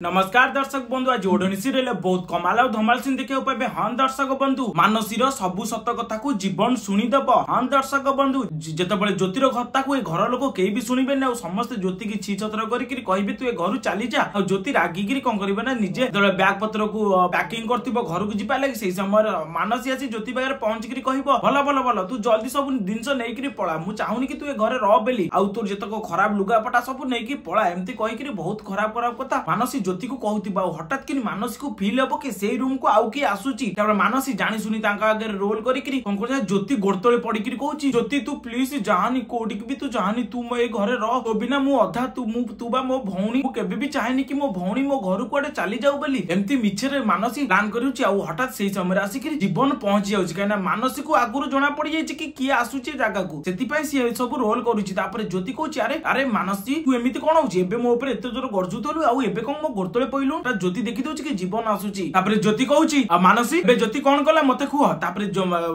नमस्कार दर्शक बंधु आज ओढ़नी सीरियल बहुत कमाल और धमाल सीन देखा पाइबे। हाँ दर्शक बंधु मानसीर सबु सत कथा को जीवन शुणीदेव। हाँ दर्शक बंधु जितेबाला ज्योतिर कथा को घर लोक केही भी शुणवे ना समस्त ज्योति की छी छतर करिक कहे तू ए घर चली जा। और ज्योति रागिकी कौन करे ना निजे बैग पत्र को पैकिंग कर घर को जीवा लगे से समय मानसी आसी ज्योति पाखे पहुंचिक कह भल भल भल तू जल्दी सब जिनस नहीं पड़ा मुझे चाहूनी कि तू ए घर रह बेली आउ तोर जितक खराब लुगापटा सब नहीं पड़ा एमती कहीकि बहुत खराब खराब कथा मानसी ज्योति को कहूथिबा हठात कि मानसी को फील हम कि से रूम को आउ किए आसुची मानसी जानी सुनी आगे रोल करी ज्योति गोड़तले पड़ी कहूची ज्योति तू प्लीज जानी कोडिक भी तू जानी तू मो घरे रह तो बिना मु अधा तू बा मो भौणी मु केबे भी चाहेनी कि मो भौणी मो घर कुआडे चली जाऊ बोली एमती मिछरे मानसी प्लान करूची आ हठात से समय आसिक जीवन पहुंची जाउची कहिना मानसी को आगुरु जना पड़ी जाइछि कि किए आसुची जगह को सेति पई से सब रोल करूची तापर ज्योति कहूची अरे अरे मानसी तू एमिति कोन होची एबे मो ऊपर एते जोर गरजुतलु आ एबे कोन मो गोड़तले पइलु ज्योति देखि दउछि कि जीवन आसुची तापर ज्योति कहूची आ मानसी बे ज्योति कोन कला मते खुह तापर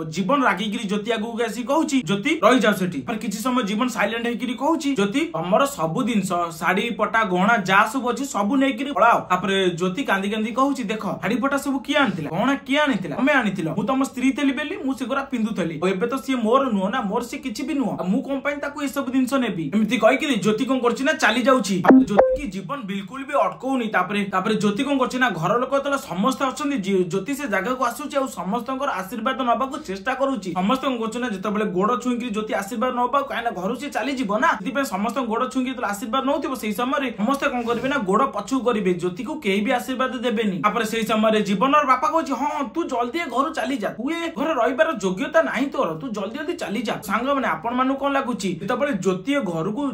जीवन रागिगिरी ज्योति आगु आसी कहूची ज्योति रहि जाउ सेठी पर किछि समय जीवन साइलेंट हेकिरी कहूची ज्योति हमर सब दिन साड़ी पटा गहना जा सब अछि सब नेकिरी पळाओ तापर ज्योति कांदी कांदी कहूची देखो साड़ी पटा सब किए आनिथिला गहना किए आनिथिला हमें आनिथिला मु तम स्त्री तेली बेली मु सेगरा पिंदुथली एबे तो सी मोर नुह ना मोर से किछि भी नुह मु कोन पई ताकू ए सब दिनस नेबी एमिति कहि कि ज्योति कोन करछि ना चली जाउची ज्योति की जीवन बिल्कुल भी अटकौनी तापर ज्योति कोन करछि ना घर लोक तले समस्त अछंदी ज्योति से जगह को आसुची आ समस्तकर आशीर्वाद नबा को चेष्टा करूची समस्त कोन करछि ना जतबेले गोड़ छुईकरी ज्योति आशीर्वाद नबा कायना घर से चली जिवो ना दिबे समस्त गोड़ छुईकरी तले आशीर्वाद नउथिबो सेही समय समस्त कोन करबे ना गोड़ पछु करबे ज्योति को केही भी आशीर्वाद देबेनी तापर सेही समय जीवन और बापा कहछि हां तू जल्दी घर चली जा तू ए घर रहिबार योग्यता नाही तोर तू जल्दी जल्दी चली जा सांग माने आपण मानु कोन लागुची जतबेले ज्योति घर को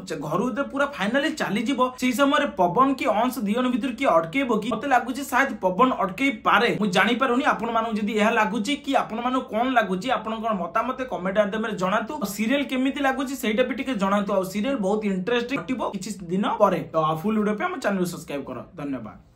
पूरा फाइनली चली जिवो सेही समय पवन की अंश दियन भितर की अटकेबो कि मते लागुची शायद पवन अटके पारे मु जानि पारुनी आपण मानु जदी एहा लागुची कि आपण मानु कोन लागुची आपण कोन मतामत कमेंट माध्यम जणातु सीरियल केमिति लागुची सेटा भी टिके जणातु आ सीरियल बहुत इंटरेस्टिंग हटिबो किछि दिन परे तो फुल वीडियो पे हम चैनल सब्सक्राइब करो। धन्यवाद।